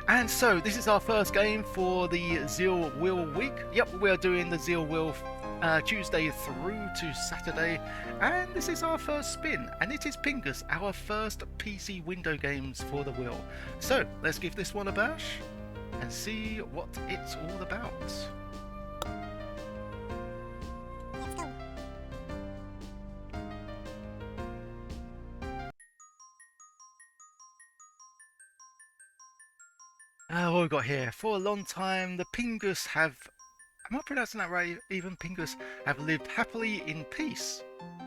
And so, this is our first game for the Zeal Wheel week. Yep, we are doing the Zeal Wheel Tuesday through to Saturday, and this is our first spin, and it is Pingus, our first PC window games for the wheel. So, let's give this one a bash and see what it's all about. What we've got here. For a long time, the Pingus have... Am I pronouncing that right? Even Pingus have lived happily in peace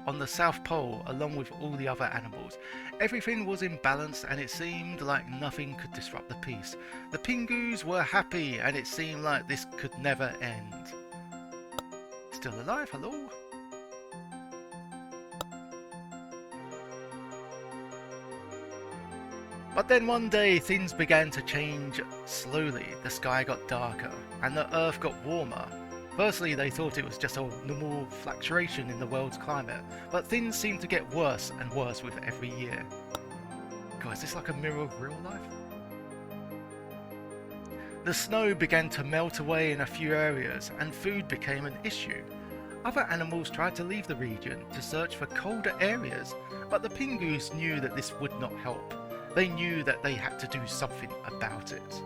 on the South Pole along with all the other animals. Everything was in balance and it seemed like nothing could disrupt the peace. The Pingus were happy and it seemed like this could never end. Still alive, hello? But then one day things began to change slowly. The sky got darker and the earth got warmer. Firstly, they thought it was just a normal fluctuation in the world's climate, but things seemed to get worse and worse with every year. God, is this like a mirror of real life? The snow began to melt away in a few areas and food became an issue. Other animals tried to leave the region to search for colder areas, but the Pingus knew that this would not help. They knew that they had to do something about it.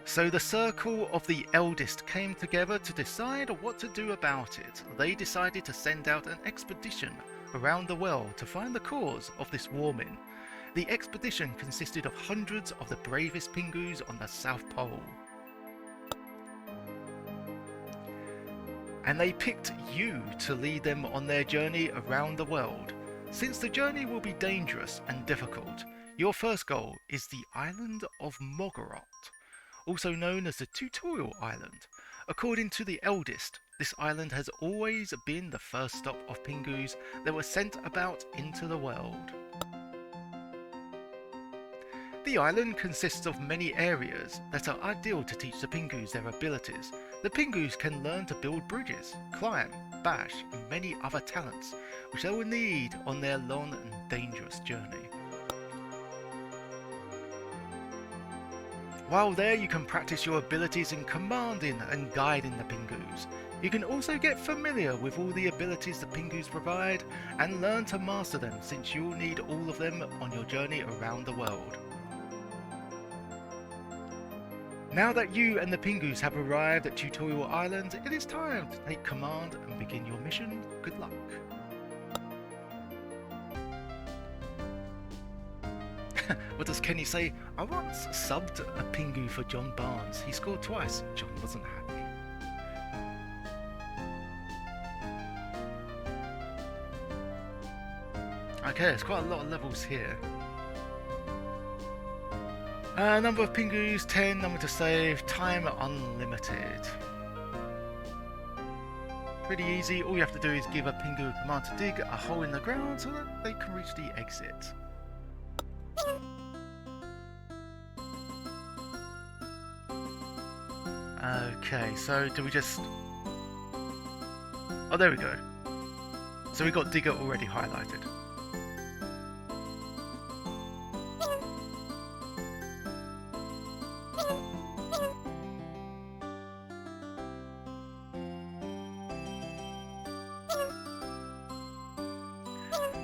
So the circle of the eldest came together to decide what to do about it. They decided to send out an expedition around the world to find the cause of this warming. The expedition consisted of hundreds of the bravest Pingus on the South Pole. And they picked you to lead them on their journey around the world. Since the journey will be dangerous and difficult, your first goal is the island of Mogorot, also known as the Tutorial Island. According to the eldest, this island has always been the first stop of Pingus that were sent about into the world. The island consists of many areas that are ideal to teach the Pingus their abilities. The Pingus can learn to build bridges, climb, bash, and many other talents, which they will need on their long and dangerous journey. While there, you can practice your abilities in commanding and guiding the Pingus. You can also get familiar with all the abilities the Pingus provide and learn to master them, since you'll need all of them on your journey around the world. Now that you and the Pingus have arrived at Tutorial Island, it is time to take command and begin your mission. Good luck. What does Kenny say? I once subbed a Pingu for John Barnes. He scored twice. John wasn't happy. Okay, there's quite a lot of levels here. Number of Pingus, 10, number to save, time unlimited. Pretty easy, all you have to do is give a Pingu a command to dig a hole in the ground so that they can reach the exit. Okay, so do we just... Oh, there we go. So we got digger already highlighted.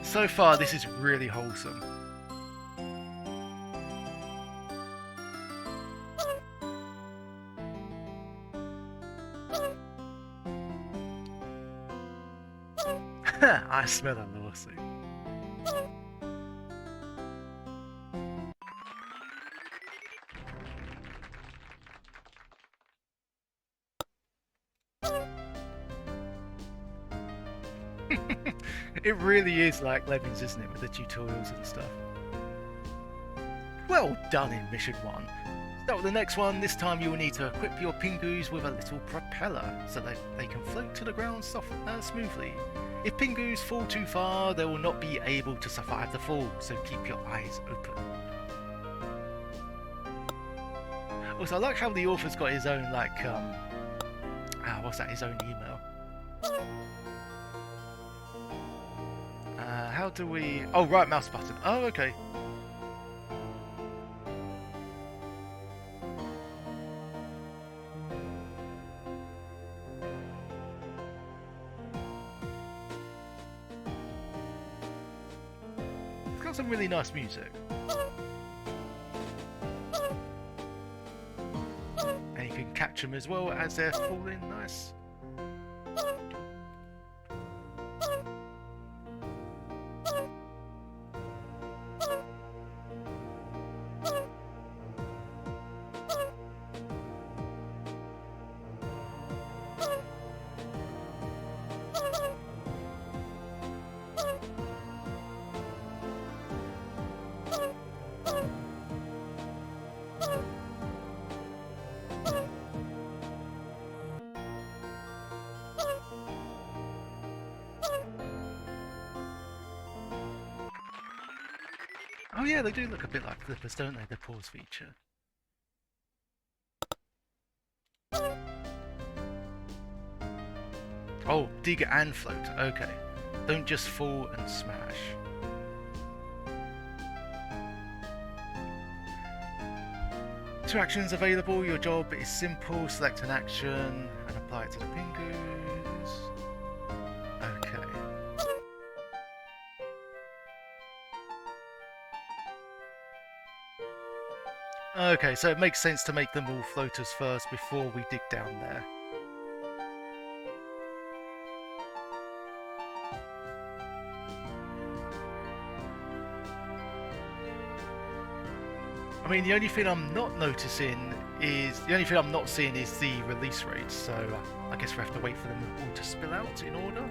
So far, this is really wholesome. I smell a lawsuit. It really is like Lemmings, isn't it, with the tutorials and stuff. Well done in Mission 1. Start with the next one. This time you will need to equip your Pingus with a little propeller so that they can float to the ground smoothly. If Pingus fall too far, they will not be able to survive the fall, so keep your eyes open. Also, I like how the author's got his own, like, what's that, his own email. How do we... Oh, right mouse button. Oh, okay. got some really nice music. And you can catch them as well as they're falling. Nice. Oh yeah, they do look a bit like flippers, don't they? The pause feature. Oh, dig and float. Okay. Don't just fall and smash. Two actions available. Your job is simple. Select an action and apply it to the Pingus. Okay. Okay, so it makes sense to make them all floaters first before we dig down there. I mean, the only thing I'm not seeing is the release rates, so I guess we have to wait for them all to spill out in order.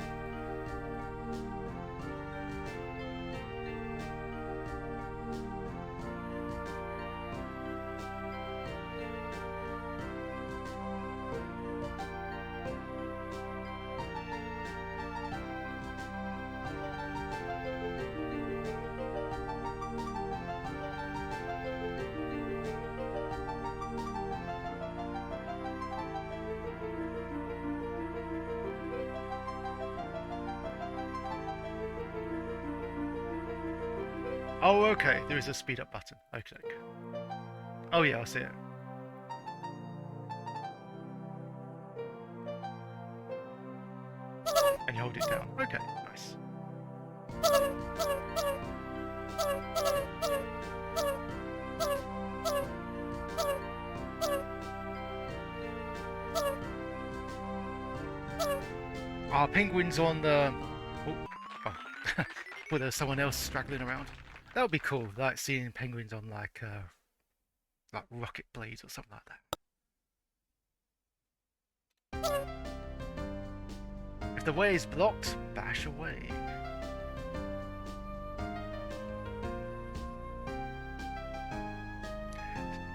Oh, okay, there is a speed up button. Okay. Oh yeah, I see it. And you hold it down. Okay, nice. Our penguins on the... Oh. Well, there's someone else straggling around. That would be cool, like seeing penguins on like rocket blades or something like that. If the way is blocked, bash away.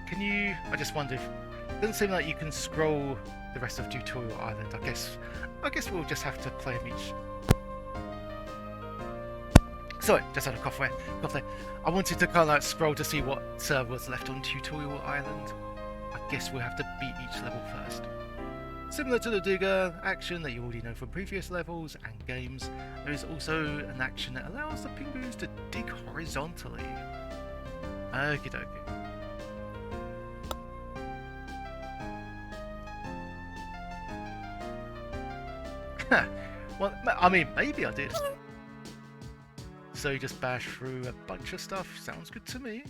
Can you... I just wonder if... It doesn't seem like you can scroll the rest of Tutorial Island. I guess we'll just have to play them each... Sorry, just had a cough there. I wanted to kind of like scroll to see what was left on Tutorial Island. I guess we'll have to beat each level first. Similar to the digger action that you already know from previous levels and games, there is also an action that allows the Pingus to dig horizontally. Okie dokie. Well, I mean, maybe I did. So you just bash through a bunch of stuff. Sounds good to me.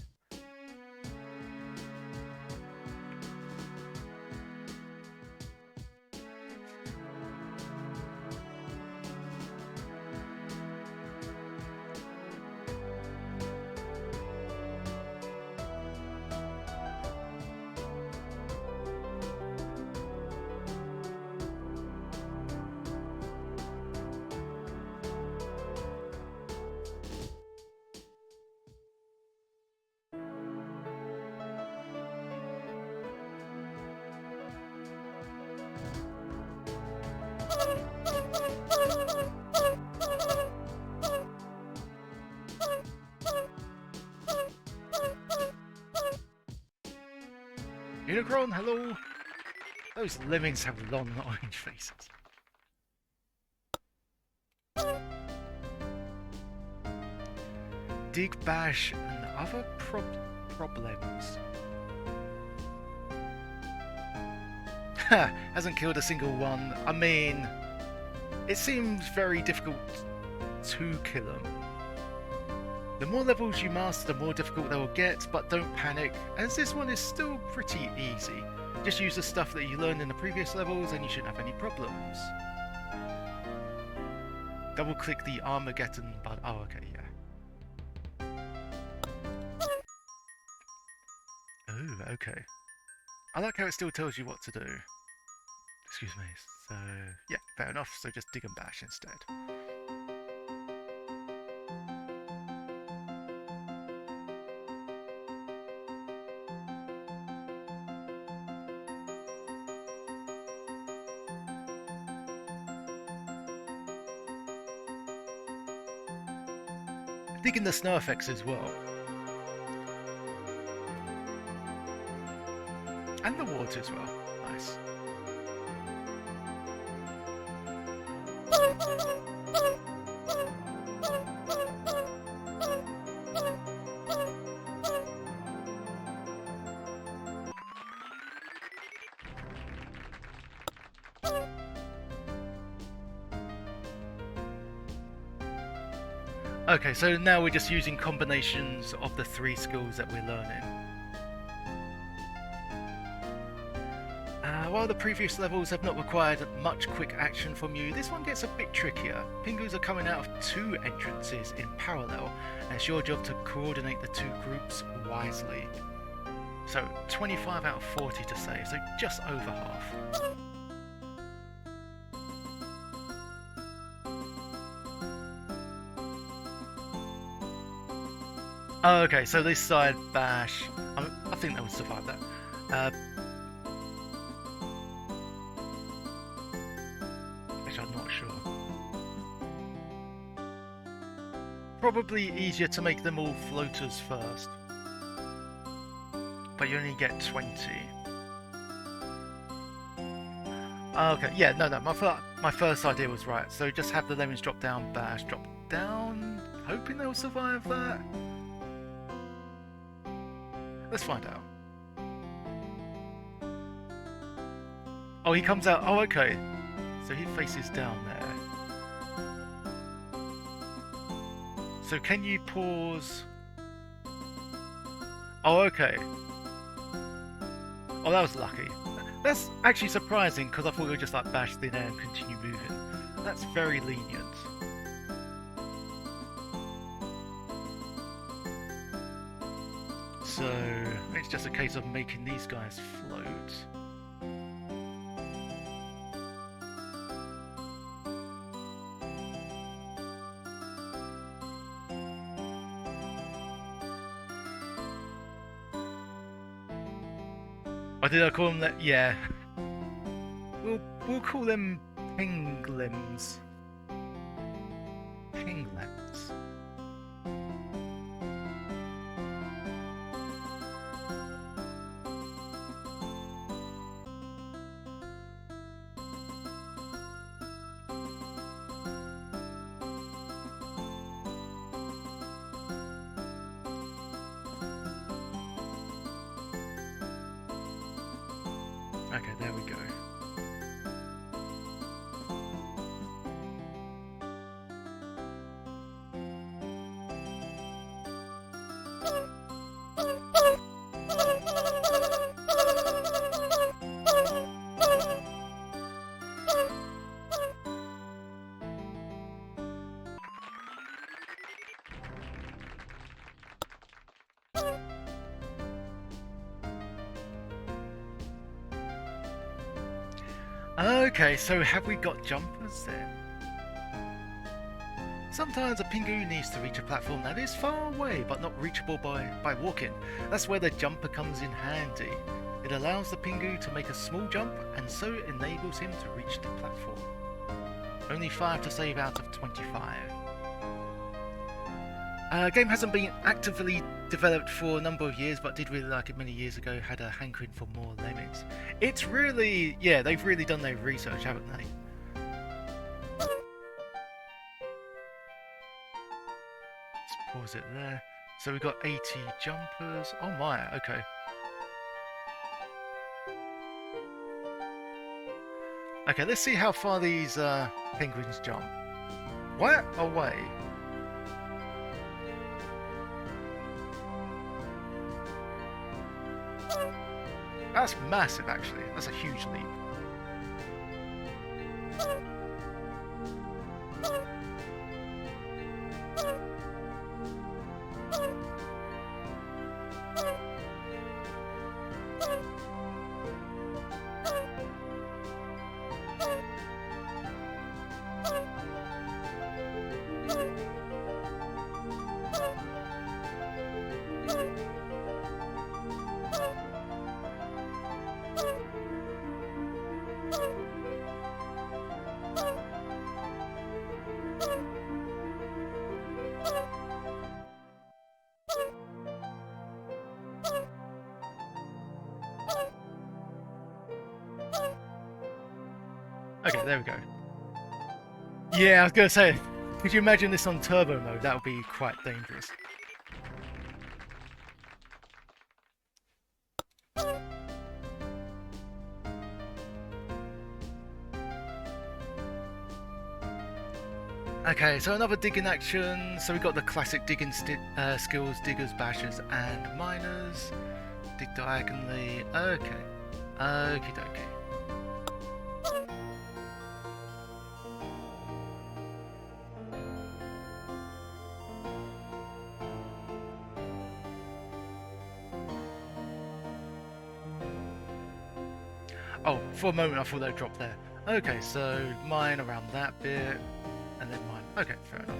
Unicron, hello! Those lemmings have long orange faces. Dig, bash, and other problems. Hasn't killed a single one. I mean, it seems very difficult to kill them. The more levels you master, the more difficult they will get, but don't panic, as this one is still pretty easy. Just use the stuff that you learned in the previous levels and you shouldn't have any problems. Double click the Armageddon button. Oh, okay, yeah. Oh, okay. I like how it still tells you what to do. Excuse me. So, yeah, fair enough. So just dig and bash instead. Digging the snow effects as well. And the water as well. Nice. Okay, so now we're just using combinations of the 3 skills that we're learning. While the previous levels have not required much quick action from you, this one gets a bit trickier. Pingus are coming out of 2 entrances in parallel, and it's your job to coordinate the 2 groups wisely. So 25 out of 40 to save, so just over half. Oh, okay, so this side bash, I think they would survive that. Which I'm not sure. Probably easier to make them all floaters first. But you only get 20. Okay, yeah, no, my first idea was right. So just have the lemons drop down, bash, drop down, hoping they'll survive that. Let's find out. Oh, he comes out. Oh, okay. So he faces down there. So can you pause? Oh, okay. Oh, that was lucky. That's actually surprising because I thought we would just like bash thin air and continue moving. That's very lenient. So it's just a case of making these guys float. Or did I call them that? Yeah. We'll call them pinglims. Pinglims. Okay, there we go. Okay, so have we got jumpers then? Sometimes a Pingu needs to reach a platform that is far away but not reachable by walking. That's where the jumper comes in handy. It allows the Pingu to make a small jump and so enables him to reach the platform. Only 5 to save out of 25. Game hasn't been actively developed for a number of years, but did really like it many years ago, had a hankering for more lemmings. It's really, yeah, they've really done their research, haven't they? Let's pause it there. So we've got 80 jumpers. Oh my, okay. Okay, let's see how far these penguins jump. Where away? That's massive, actually. That's a huge leap. Okay, there we go. Yeah, I was gonna say, could you imagine this on turbo mode? That would be quite dangerous. Okay, so another digging action. So we got the classic digging skills, diggers, bashers, and miners. Dig diagonally. Okay. Okie dokie. Oh, for a moment I thought they'd drop there. Okay, so mine around that bit, and then mine. Okay, fair enough.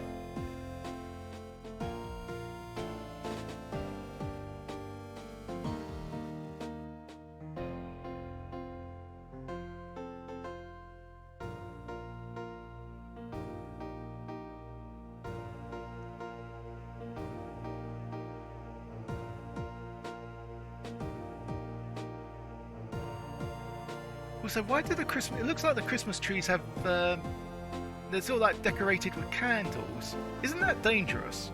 Also, why do the Christmas... It looks like the Christmas trees have... they're sort of like decorated with candles. Isn't that dangerous?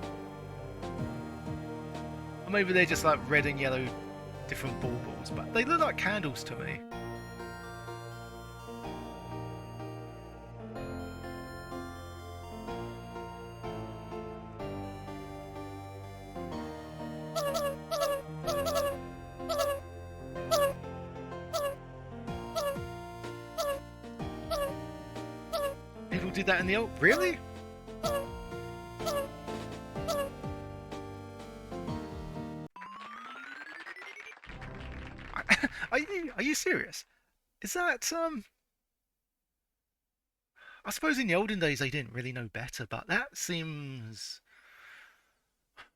Or maybe they're just like red and yellow different baubles, but they look like candles to me. People did that in the old... Really? Are you serious? Is that I suppose in the olden days they didn't really know better, but that seems...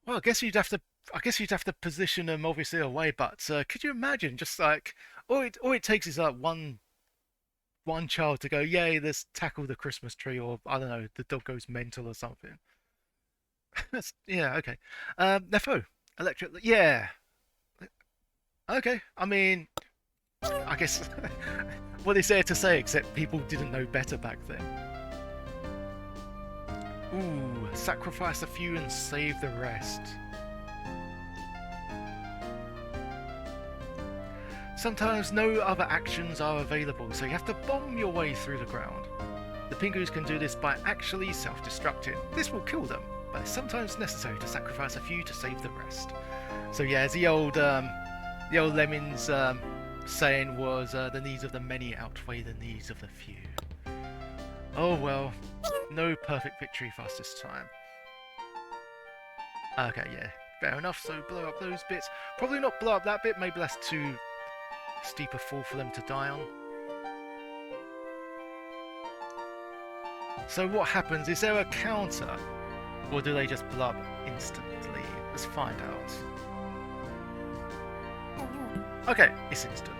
Well, I guess you'd have to position them obviously away, but could you imagine just like all it takes is like one child to go, yay, let's tackle the Christmas tree, or I don't know, the dog goes mental or something. Yeah, okay. Nefo, electric, yeah, okay. I mean, I guess what is there to say except people didn't know better back then. Ooh, sacrifice a few and save the rest. Sometimes no other actions are available, so you have to bomb your way through the ground. The Pingus can do this by actually self-destructing. This will kill them, but it's sometimes necessary to sacrifice a few to save the rest. So yeah, as the old Lemmings saying was, the needs of the many outweigh the needs of the few. Oh well, no perfect victory for us this time. Okay, yeah, fair enough, so blow up those bits. Probably not blow up that bit, maybe that's too steep a fall for them to die on. So what happens? Is there a counter? Or do they just blow up instantly? Let's find out. Okay, it's instant.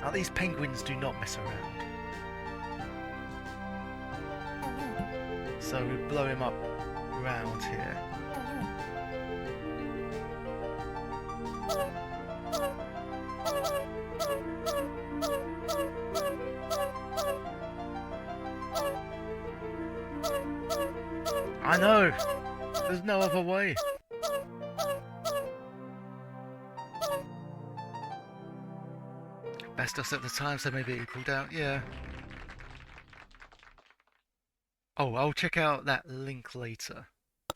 Now these penguins do not mess around. So we blow him up round here. I know! There's no other way. That's just at the time, so maybe it pulled out. Yeah. Oh, I'll check out that link later.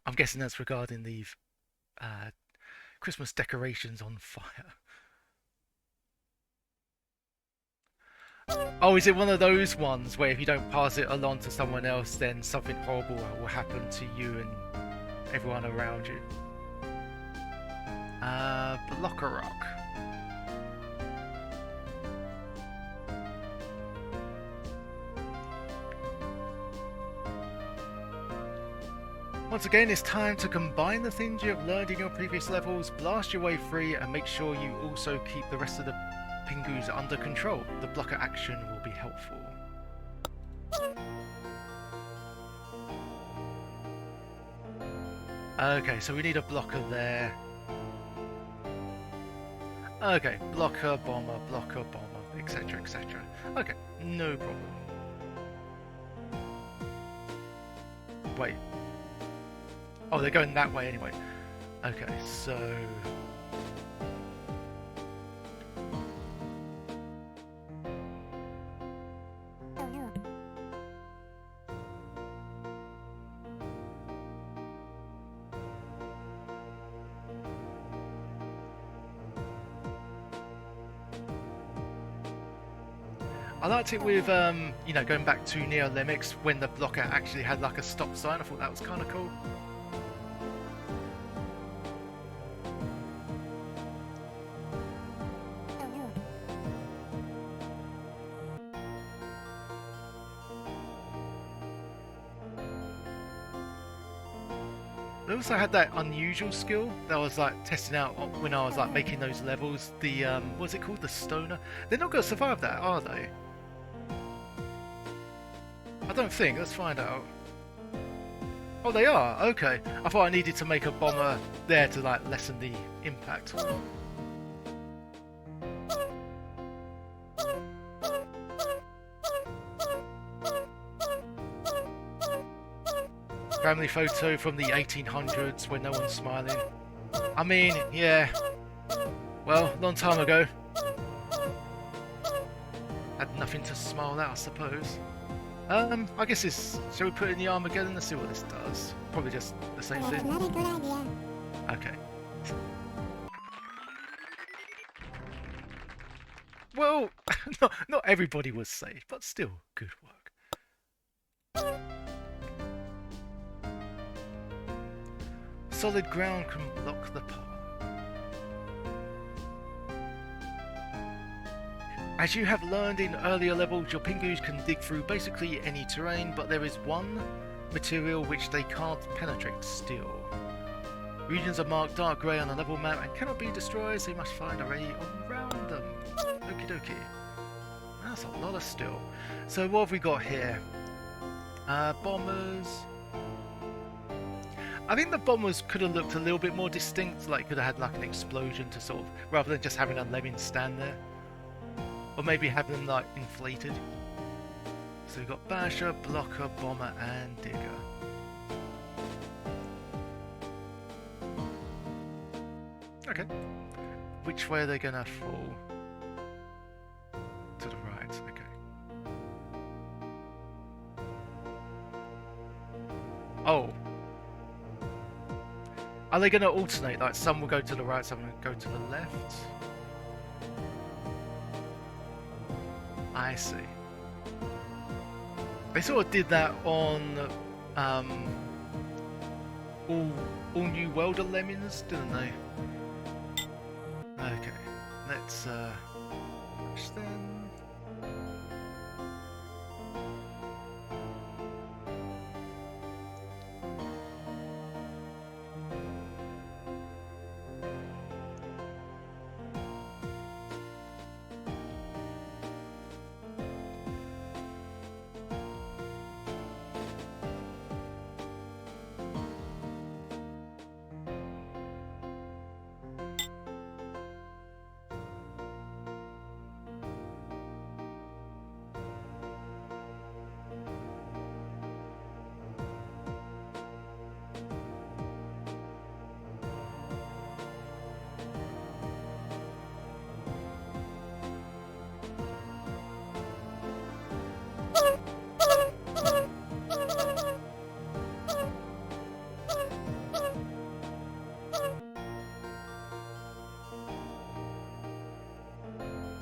I'm guessing that's regarding the uh, Christmas decorations on fire. Oh, is it one of those ones where if you don't pass it along to someone else, then something horrible will happen to you and everyone around you? Blocker Rock. Once again, it's time to combine the things you have learned in your previous levels, blast your way free, and make sure you also keep the rest of the Pingus under control. The blocker action will be helpful. Okay, so we need a blocker there. Okay, blocker, bomber, etc, etc. Okay, no problem. Wait. Oh, they're going that way anyway. Okay, so... Oh no. I liked it with, you know, going back to Neo Lemmings when the blocker actually had like a stop sign. I thought that was kind of cool. Oh no. They also had that unusual skill that I was like testing out when I was like making those levels. The what's it called? The stoner. They're not going to survive that, are they? I don't think. Let's find out. Oh, they are. Okay. I thought I needed to make a bomber there to like lessen the impact. Family photo from the 1800s when no one's smiling. I mean, yeah. Well, long time ago. Had nothing to smile at, I suppose. I guess this. Shall we put it in the Armageddon? Let's see what this does. Probably just the same That's thing. not a good idea. Okay. Well, not everybody was safe, but still, good work. Solid ground can block the path. As you have learned in earlier levels, your Pingus can dig through basically any terrain, but there is one material which they can't penetrate: steel. Regions are marked dark grey on a level map and cannot be destroyed, so you must find a way around them. Okie dokie. That's a lot of steel. So what have we got here? Bombers. I think the bombers could have looked a little bit more distinct, like could have had like an explosion to sort of, rather than just having a lemming stand there. Or maybe have them like inflated. So we've got Basher, Blocker, Bomber and Digger. Okay. Which way are they gonna fall? To the right, okay. Oh. Are they gonna alternate? Like some will go to the right, some will go to the left? I see. They sort of did that on all new Welder Lemmings, didn't they? Okay, let's push them.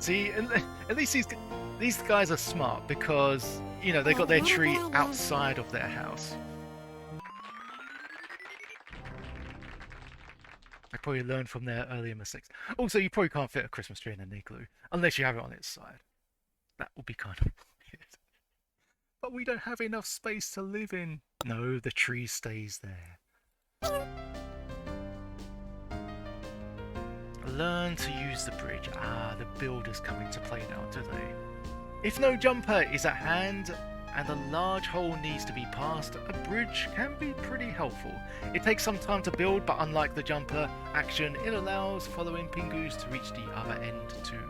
See, at least these guys are smart because, you know, they got their tree outside of their house. They probably learned from their earlier mistakes. Also, you probably can't fit a Christmas tree in an igloo unless you have it on its side. That would be kind of weird. But we don't have enough space to live in. No, the tree stays there. Learn to use the bridge. Ah, the builders come into play now, do they? If no jumper is at hand and a large hole needs to be passed, a bridge can be pretty helpful. It takes some time to build, but unlike the jumper action, it allows following Pingus to reach the other end too.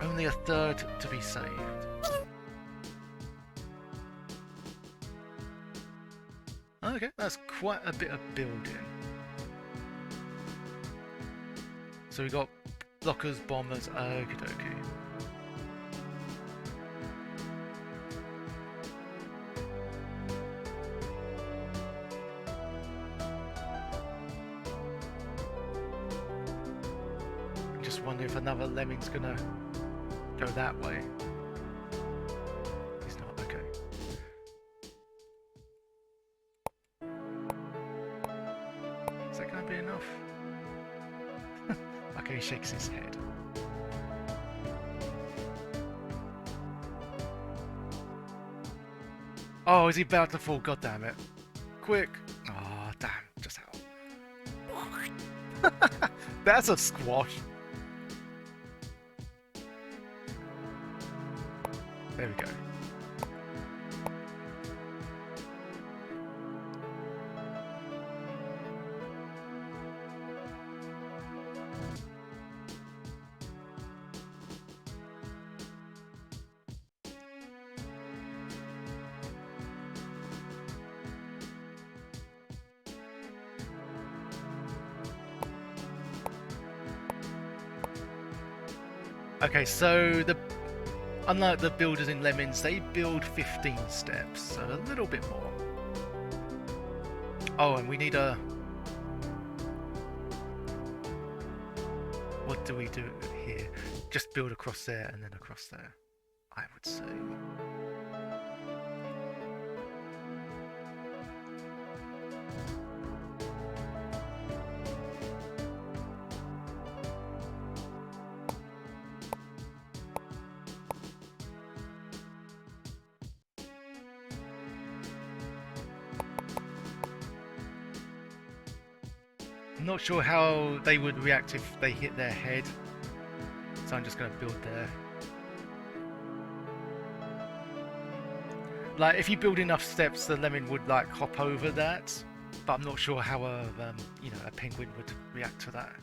Only a third to be saved. Okay, that's quite a bit of building. So we got blockers, bombers, okie dokie. Just wonder if another lemming's gonna go that way. He's not, okay. Is that gonna be enough? Okay, he shakes his head. Oh, is he about to fall? God damn it. Quick. Oh, damn. Just how? That's a squash. There we go. Okay, so unlike the builders in Lemmings, they build 15 steps, so a little bit more. Oh, and we need a... What do we do here? Just build across there and then across there, I would say. I'm not sure how they would react if they hit their head, so I'm just going to build there. Like, if you build enough steps, the lemming would like hop over that, but I'm not sure how a penguin would react to that.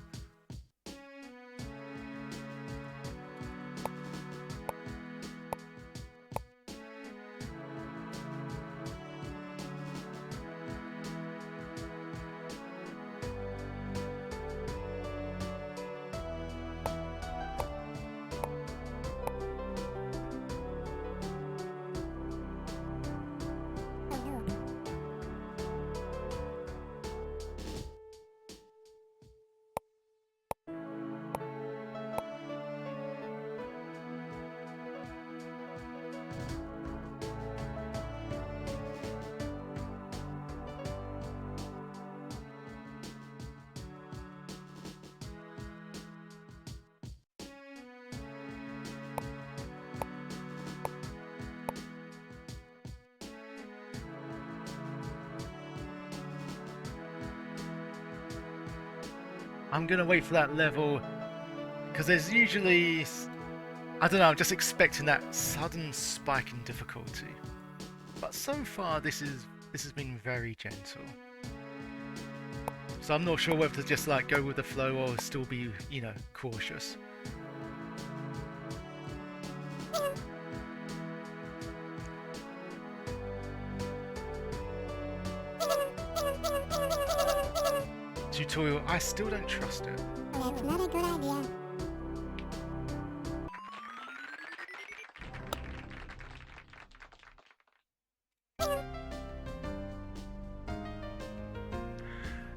I'm gonna wait for that level because there's usually, I don't know, I'm just expecting that sudden spike in difficulty. But so far this has been very gentle. So I'm not sure whether to just like go with the flow or still be, you know, cautious. Tutorial, I still don't trust it. That's not a good idea.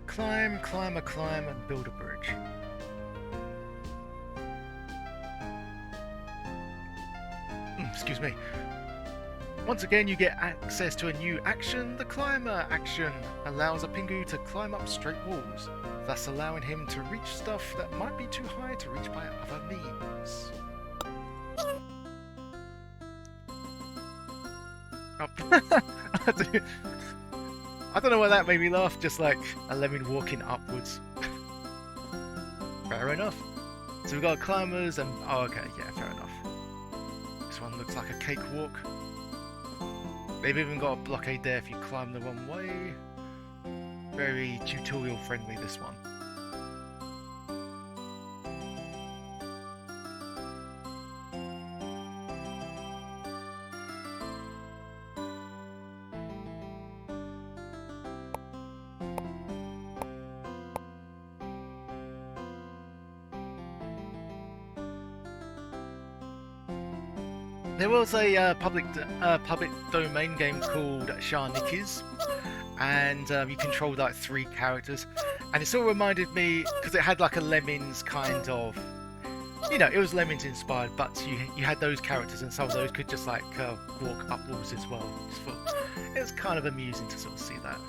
Climb, climb, and build a bridge. excuse me. Once again, you get access to a new action. The Climber action allows a Pingu to climb up straight walls, thus allowing him to reach stuff that might be too high to reach by other means. Oh. I don't know why that made me laugh, just like a lemming walking upwards. Fair enough. So we've got climbers and... oh, okay, yeah, fair enough. This one looks like a cakewalk. They've even got a blockade there if you climb the wrong way. Very tutorial friendly, this one. There was a public domain game called Sharniki's, and you controlled like 3 characters, and it sort of reminded me, because it had like a Lemmings kind of, you know, it was Lemmings inspired, but you had those characters, and some of those could just like walk up walls as well. It was kind of amusing to sort of see that.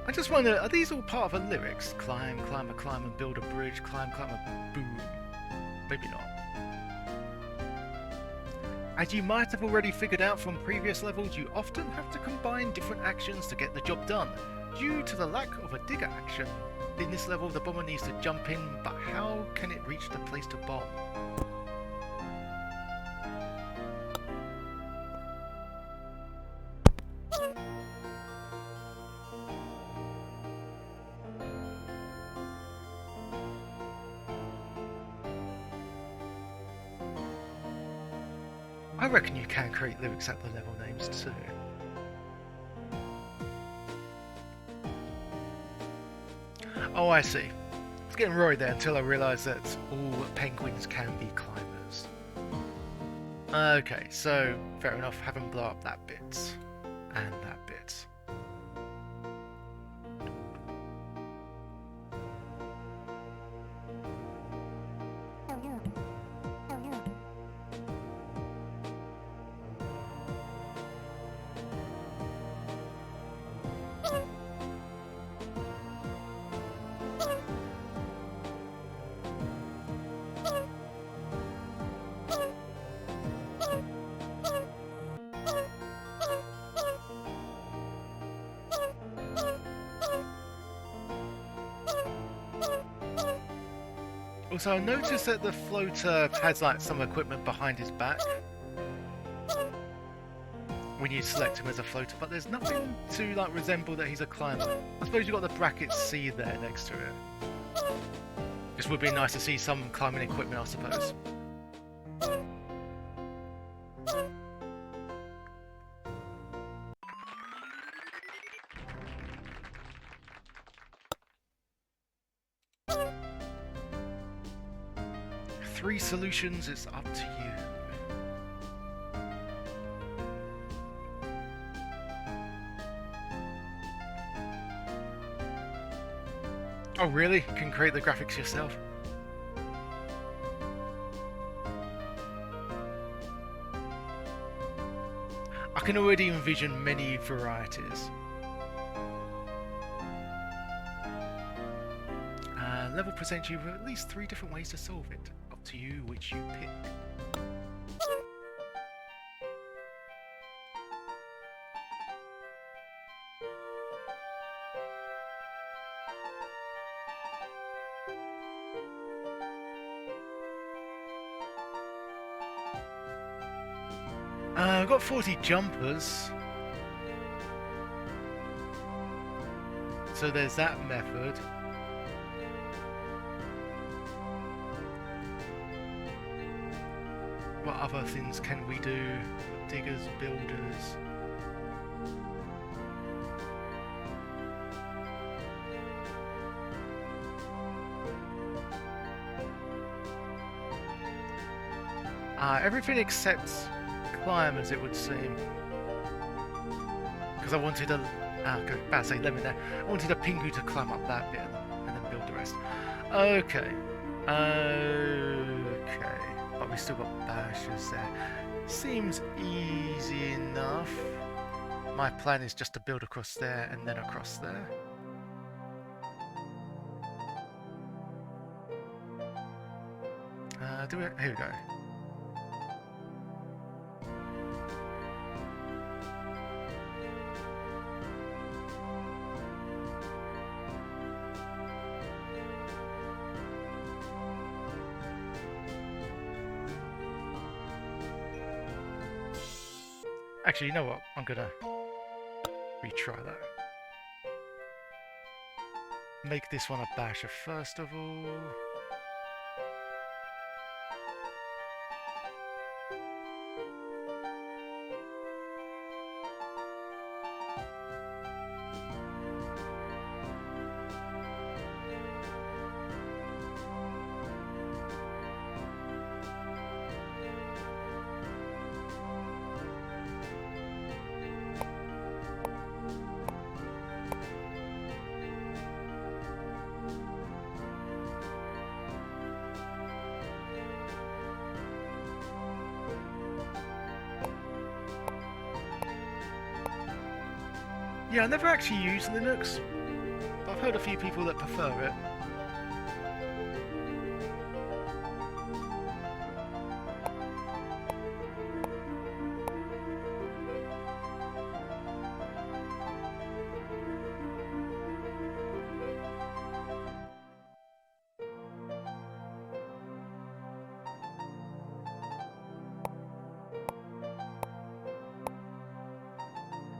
I just wonder, are these all part of a lyrics? Climb, climb, a climb and build a bridge, climb, climb, a boom. Maybe not. As you might have already figured out from previous levels, you often have to combine different actions to get the job done, due to the lack of a digger action. In this level, the bomber needs to jump in, but how can it reach the place to bomb? I reckon you can create lyrics at the level names too. Oh, I see. I was getting worried there until I realised that all penguins can be climbers. Okay, so fair enough, have them blow up that bit. And that bit. Oh no. Oh no. Also, I noticed that the floater has like some equipment behind his back when you select him as a floater, but there's nothing to like resemble that he's a climber. I suppose you've got the bracket C there next to it. Just would be nice to see some climbing equipment, I suppose. Three solutions, it's up to you. Oh really? You can create the graphics yourself? I can already envision many varieties. Level presents you with at least 3 different ways to solve it. Up to you which you pick. I've got 40 jumpers. So there's that method. What other things can we do? Diggers, builders. Everything except climbers, it would seem. Because I wanted a Ah, okay, about to say lemon there. I wanted a Pingu to climb up that bit and then build the rest. Okay. Okay. But we still got bashers there. Seems easy enough. My plan is just to build across there and then across there. Here we go. Actually, you know what? I'm gonna retry that. Make this one a basher first of all. Yeah, I never actually use Linux, but I've heard a few people that prefer it.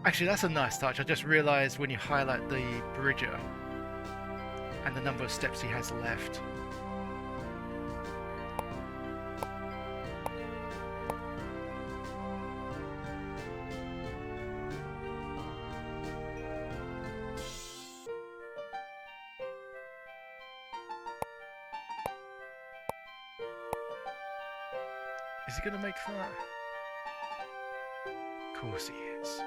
Actually, that's a nice touch. I just realised when you highlight the bridger and the number of steps he has left. Is he going to make that? Of course he is.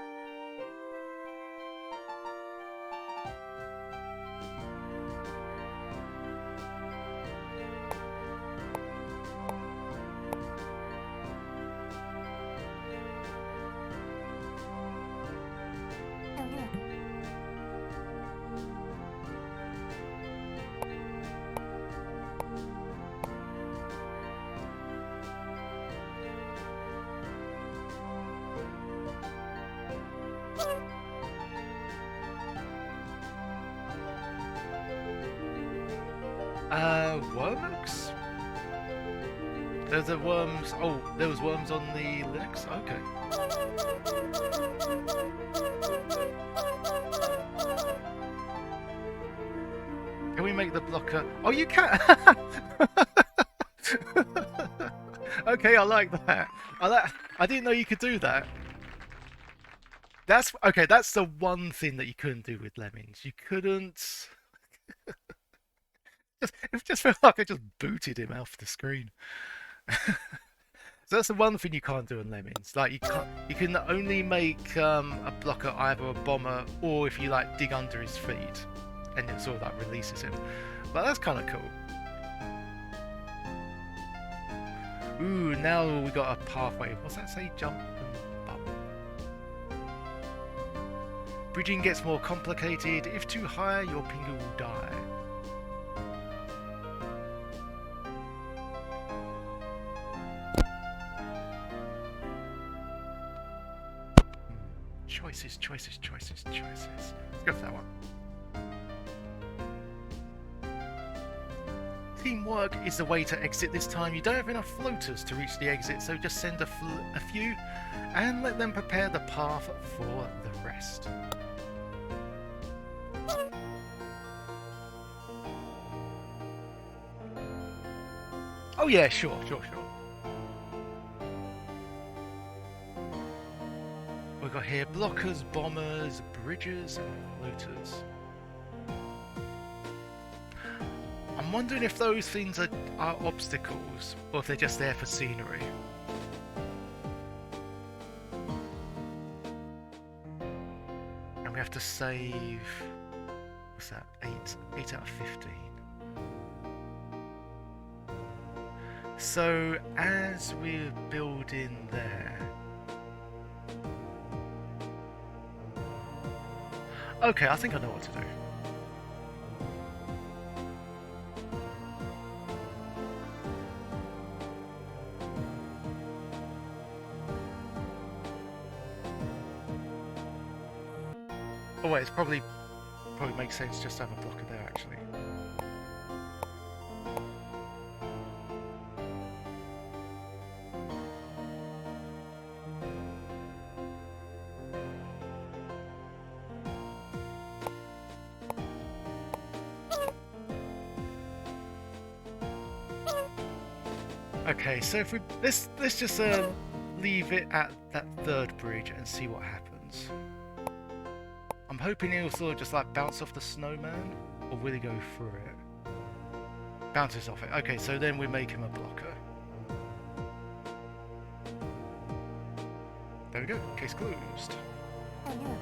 Wormux? There's the worms. Oh, there was worms on the Linux? Okay. Can we make the blocker? Oh, you can! Okay, I like that. I didn't know you could do that. That's okay. That's the one thing that you couldn't do with Lemmings. You couldn't. It just felt like I just booted him off the screen. So that's the one thing you can't do in Lemmings. Like you can only make a blocker either a bomber or if you like dig under his feet, and it sort of like releases him. But that's kind of cool. Ooh, now we got a pathway. What's that say? Jump and bump. Bridging gets more complicated. If too high, your Pingu will die. Choices. Let's go for that one. Teamwork is the way to exit this time. You don't have enough floaters to reach the exit, so just send a few and let them prepare the path for the rest. Oh yeah, sure. We've got here blockers, bombers, bridges, and floaters. I'm wondering if those things are obstacles, or if they're just there for scenery. And we have to save. What's that? 8 out of 15. So as we're building there. Okay, I think I know what to do. Oh wait, it's probably makes sense just to have a blocker there actually. Okay, so if we let's just leave it at that third bridge and see what happens. I'm hoping he'll sort of just like bounce off the snowman, or will he go through it? Bounces off it. Okay, so then we make him a blocker. There we go. Case closed. Oh no.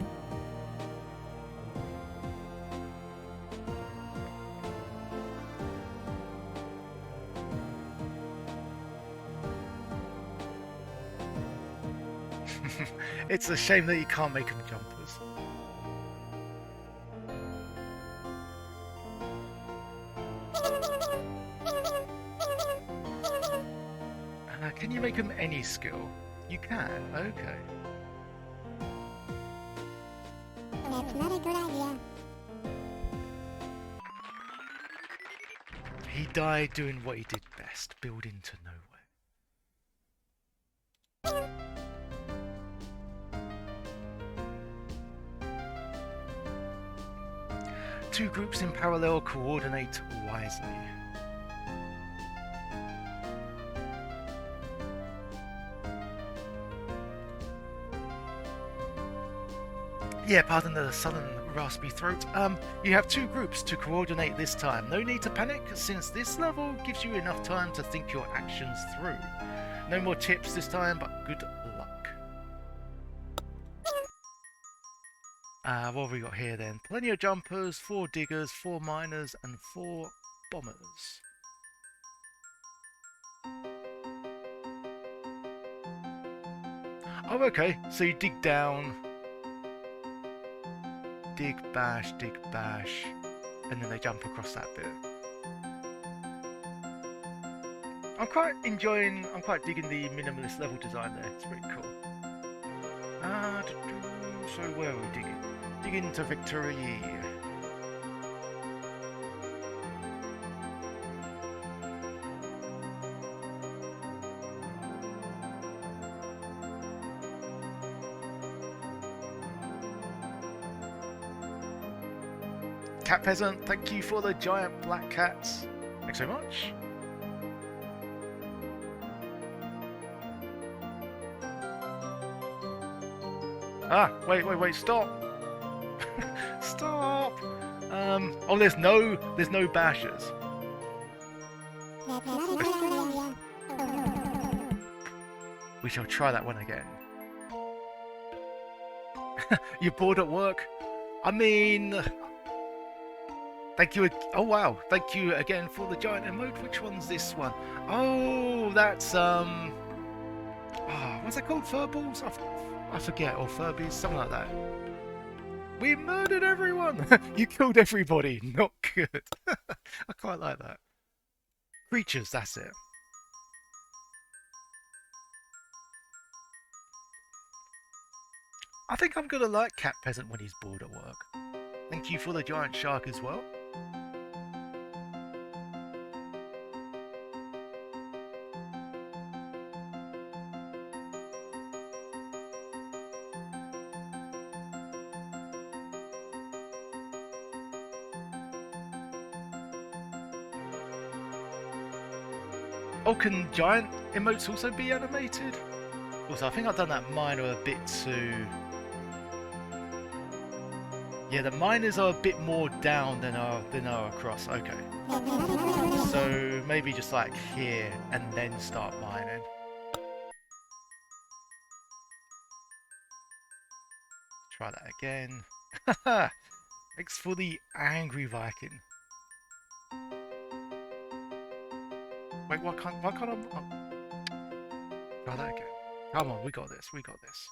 It's a shame that you can't make him jumpers. Can you make him any skill? You can, okay. That's not a good idea. He died doing what he did best, build into nowhere. Two groups in parallel coordinate wisely. Yeah, pardon the sudden raspy throat. You have two groups to coordinate this time. No need to panic, since this level gives you enough time to think your actions through. No more tips this time, but good luck. What have we got here then? Plenty of jumpers, 4 diggers, 4 miners, and 4 bombers. Oh, okay. So you dig down, dig, bash, and then they jump across that bit. I'm quite digging the minimalist level design there. It's pretty cool. So where are we digging? Digging to victory. Cat Peasant, thank you for the giant black cats. Thanks so much. Ah, wait, stop! Stop! Oh, there's no bashers. That's not a good idea. Oh no. We shall try that one again. You're bored at work? I mean... Thank you. Oh wow! Thank you again for the giant emote. Which one's this one? Oh, that's what's that called? Furballs? I forget. Or Furbies, something like that. We murdered everyone. You killed everybody. Not good. I quite like that. Creatures. That's it. I think I'm gonna like Cat Peasant when he's bored at work. Thank you for the giant shark as well. Oh, can giant emotes also be animated? Also, I think I've done that minor a bit too... Yeah, the miners are a bit more down than are across. Okay. So maybe just like here and then start mining. Try that again. Thanks for the angry Viking. Wait, why can't I? Oh. Try that again. Come on, we got this. We got this.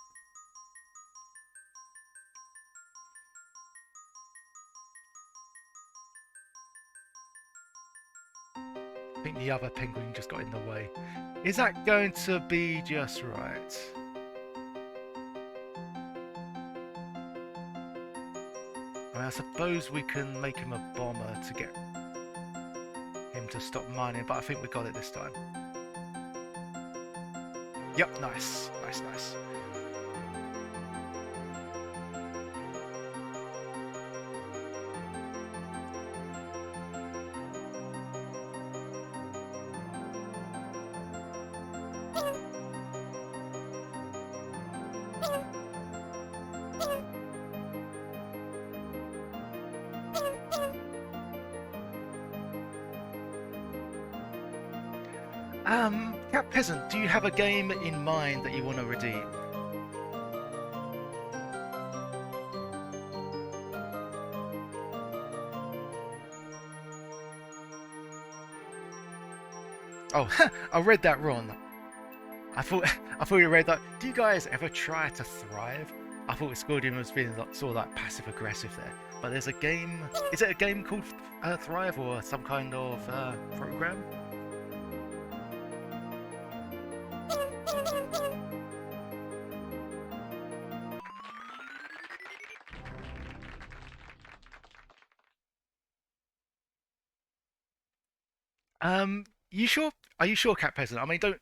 I think the other penguin just got in the way. Is that going to be just right? I mean, I suppose we can make him a bomber to get him to stop mining, but I think we got it this time. Yep, nice. Nice, nice. Cat Peasant, do you have a game in mind that you want to redeem? Oh, I read that wrong. I thought you read that. Do you guys ever try to thrive? I thought Scordium was being like, sort of like passive aggressive there, but there's a game. Is it a game called Thrive or some kind of program? You sure? Are you sure, Cat Peasant? I mean, don't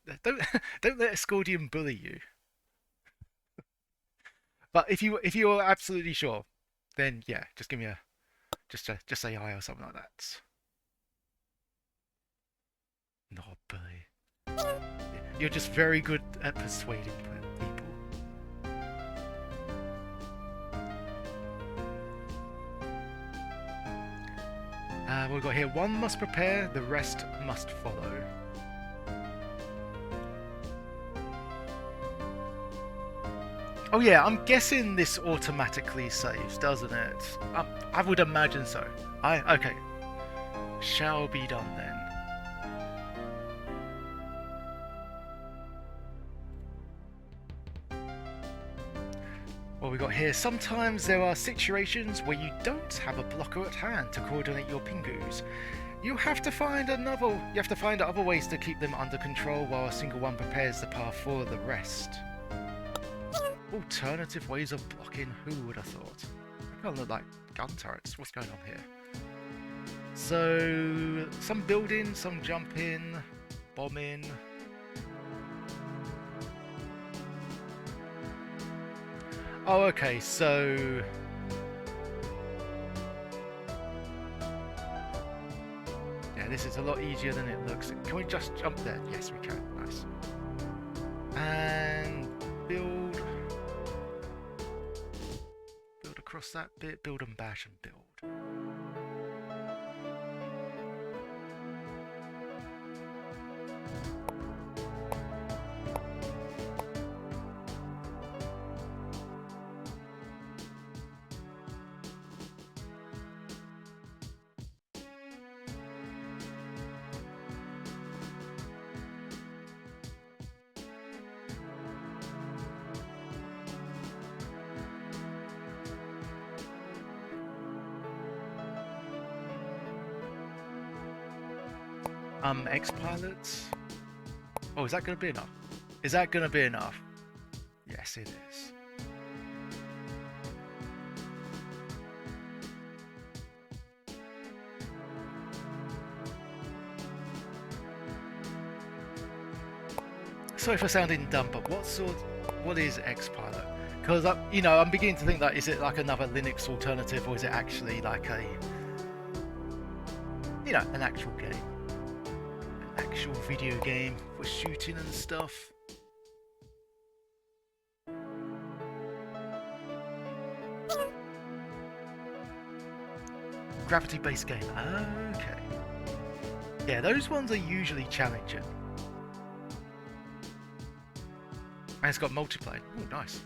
let Scordium bully you. But if you're absolutely sure, then yeah, just give me a just say aye or something like that. Not a bully. You're just very good at persuading people. We've got here, one must prepare, the rest must follow. Oh yeah, I'm guessing this automatically saves, doesn't it? I would imagine so. Okay. Shall be done then. What we got here? Sometimes there are situations where you don't have a blocker at hand to coordinate your Pingus. You have to find other ways to keep them under control while a single one prepares the path for the rest. Alternative ways of blocking, who would have thought? They kind of look like gun turrets. What's going on here? So, some building, some jumping, bombing. Oh, okay, so... yeah, this is a lot easier than it looks. Can we just jump there? Yes, we can. Nice. And build... build across that bit, build and bash and build. X-Pilots? Oh, is that going to be enough? Is that going to be enough? Yes, it is. Sorry for sounding dumb, but what is X-Pilot? Because I'm beginning to think that is it like another Linux alternative, or is it actually like a an actual game? Actual video game for shooting and stuff. Gravity-based game. Okay. Yeah, those ones are usually challenging. And it's got multiplayer. Oh, nice.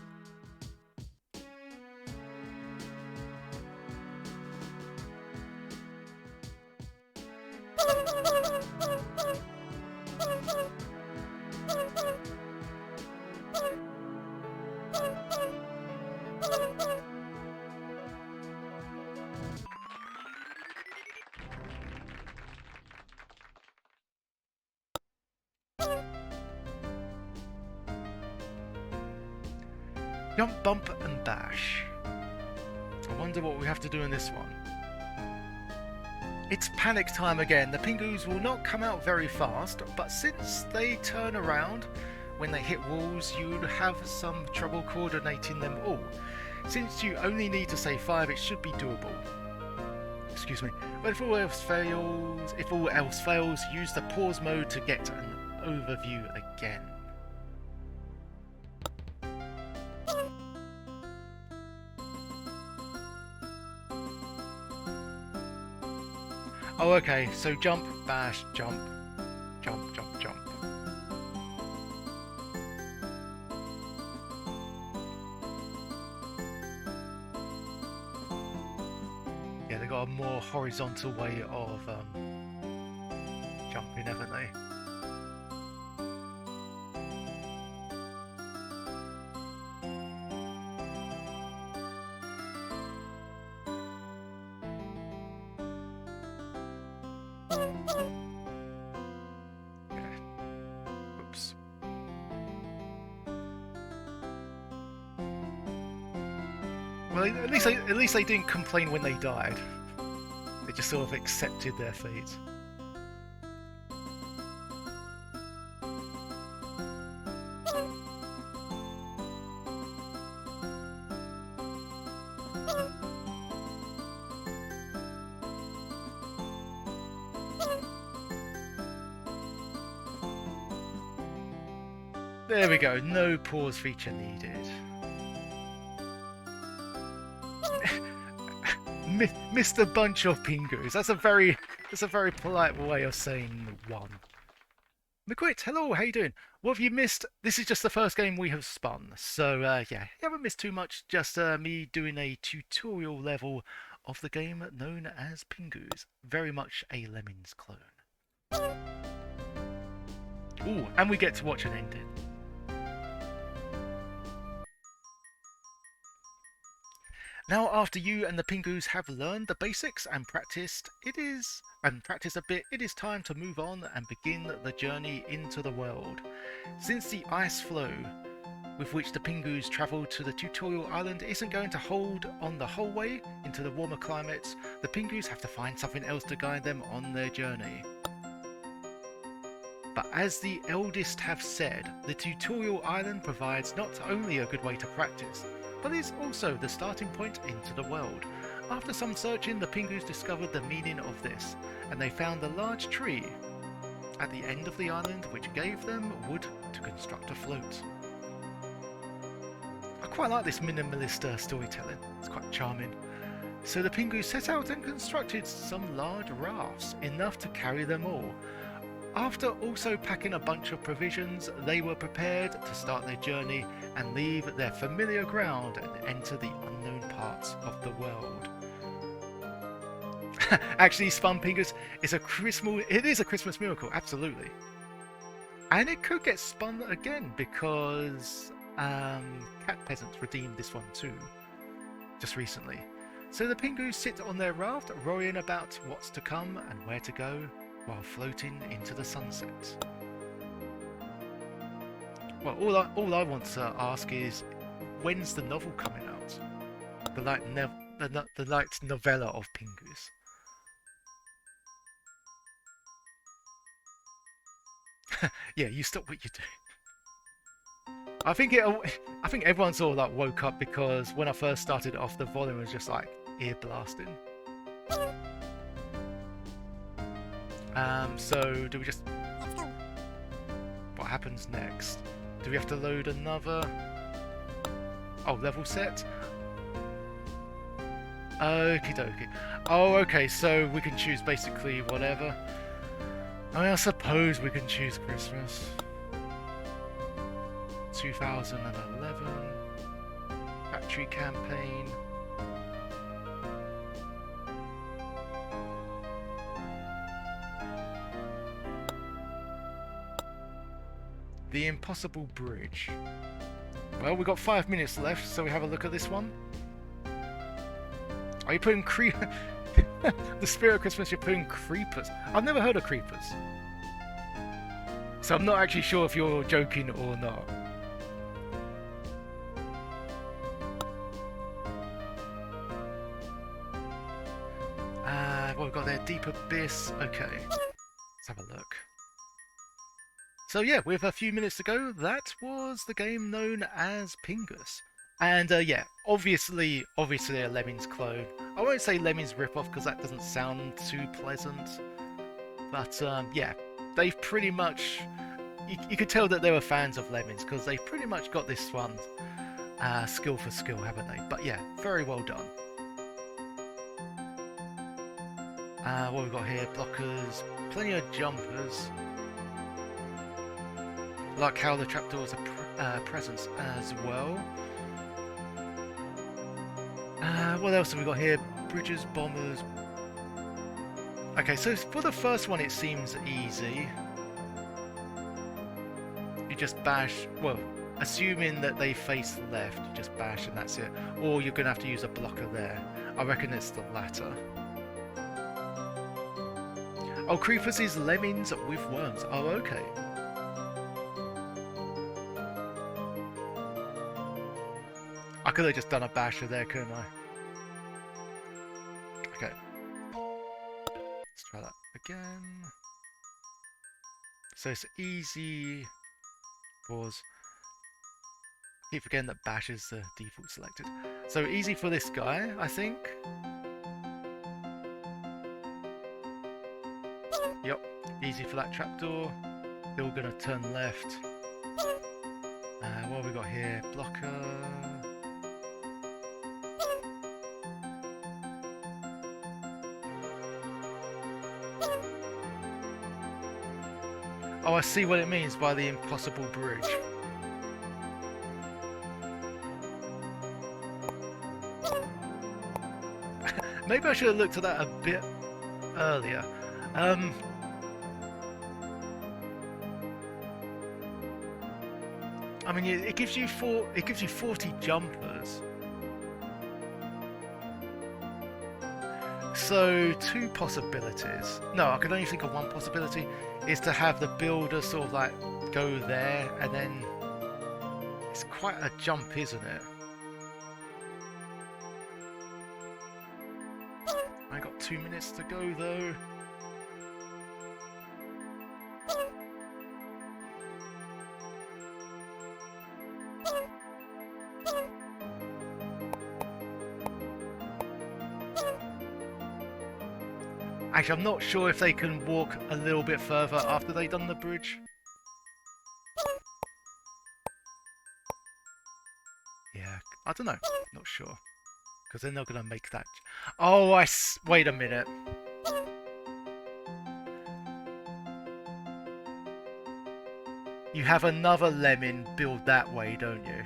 Jump, bump, and bash. I wonder what we have to do in this one. It's panic time again. The Pingus will not come out very fast, but since they turn around when they hit walls, you'd have some trouble coordinating them all. Since you only need to say 5, it should be doable. Excuse me. But if all else fails, use the pause mode to get an overview again. Oh, okay, so jump, bash, jump, jump, jump, jump. Yeah, they've got a more horizontal way of jumping, haven't they? Oops. Well, at least they didn't complain when they died. They just sort of accepted their fate. There we go, no pause feature needed. Mr. Bunch of Pingus. That's a very polite way of saying one. McQuit, hello, how you doing? What have you missed? This is just the first game we have spun, so yeah, you haven't missed too much. Just me doing a tutorial level of the game known as Pingus. Very much a Lemmings clone. Ooh, and we get to watch an ending. Now, after you and the Pingus have learned the basics and practiced a bit, it is time to move on and begin the journey into the world. Since the ice flow with which the Pingus travel to the tutorial island isn't going to hold on the whole way into the warmer climates, the Pingus have to find something else to guide them on their journey. But as the eldest have said, the tutorial island provides not only a good way to practice, but is also the starting point into the world. After some searching, the Pingus discovered the meaning of this, and they found a large tree at the end of the island which gave them wood to construct a float. I quite like this minimalist storytelling, it's quite charming. So the Pingus set out and constructed some large rafts, enough to carry them all. After also packing a bunch of provisions, they were prepared to start their journey and leave their familiar ground and enter the unknown parts of the world. Actually, Spun Pingus is it is a Christmas miracle, absolutely. And it could get spun again because Cat Peasants redeemed this one too, just recently. So the Pingus sit on their raft, worrying about what's to come and where to go, while floating into the sunset. Well, all I want to ask is, when's the novel coming out? The light novella of Pingus. Yeah, you stop what you're doing. I think everyone sort of like woke up because when I first started off, the volume was just like ear blasting. So do we just... What happens next? Do we have to load another... Oh, level set? Okie dokie. Oh, okay, so we can choose basically whatever. I suppose we can choose Christmas. 2011. Factory campaign. The Impossible Bridge. Well, we've got 5 minutes left, so we have a look at this one. Are you putting the spirit of Christmas, you're putting creepers. I've never heard of creepers. So I'm not actually sure if you're joking or not. What we've got there, Deep Abyss. Okay, let's have a look. So yeah, with a few minutes to go, that was the game known as Pingus. And yeah, obviously a Lemmings clone. I won't say Lemmings ripoff because that doesn't sound too pleasant. But yeah, they've pretty much... You could tell that they were fans of Lemmings because they pretty much got this one skill for skill, haven't they? But yeah, very well done. What we've got here, blockers, plenty of jumpers. Like how the trapdoors are present as well. What else have we got here? Bridges, bombers. Okay, so for the first one it seems easy. You just bash, well, assuming that they face left, you just bash and that's it. Or you're going to have to use a blocker there. I reckon it's the latter. Oh, Creepers is Lemmings with worms. Oh, okay. I could have just done a basher there, couldn't I? Okay. Let's try that again. So it's easy. Pause. Keep forgetting that bash is the default selected. So easy for this guy, I think. Yep, easy for that trapdoor. Still gonna turn left. What have we got here? Blocker. Oh, I see what it means by the impossible bridge. Maybe I should have looked at that a bit earlier. I mean, it gives you 40 jumpers. So, two possibilities. No, I can only think of one possibility. Is to have the builder sort of like go there, and then it's quite a jump, isn't it? I got 2 minutes to go though. Actually, I'm not sure if they can walk a little bit further after they've done the bridge. Yeah, I don't know. Not sure. Because they're not going to make that... Oh, wait a minute. You have another lemming build that way, don't you?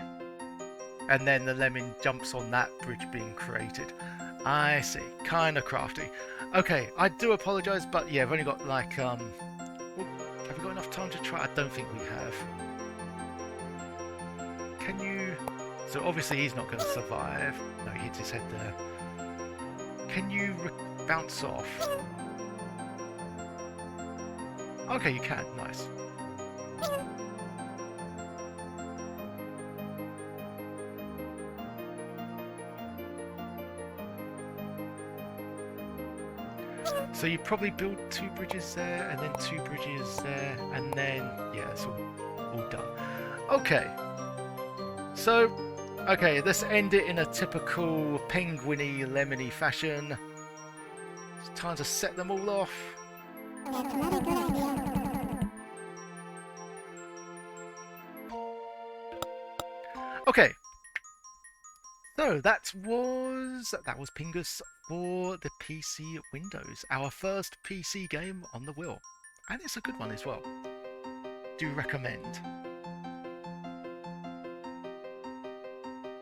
And then the lemming jumps on that bridge being created. I see. Kind of crafty. Okay, I do apologise, but yeah, I've only got like, well, have we got enough time to try? I don't think we have. Can you... So obviously he's not going to survive. No, he hits his head there. Can you bounce off? Okay, you can. Nice. So you probably build 2 bridges there, and then 2 bridges there, and then, yeah, it's all done. Okay. So, okay, let's end it in a typical penguin-y, lemony fashion. It's time to set them all off. That's a very good idea. Okay. So that was Pingus for the PC Windows, our first PC game on the wheel, and it's a good one as well. Do recommend.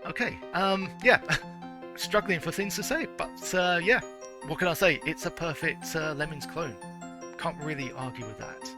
Okay, yeah, struggling for things to say, but yeah, what can I say? It's a perfect Lemmings clone. Can't really argue with that.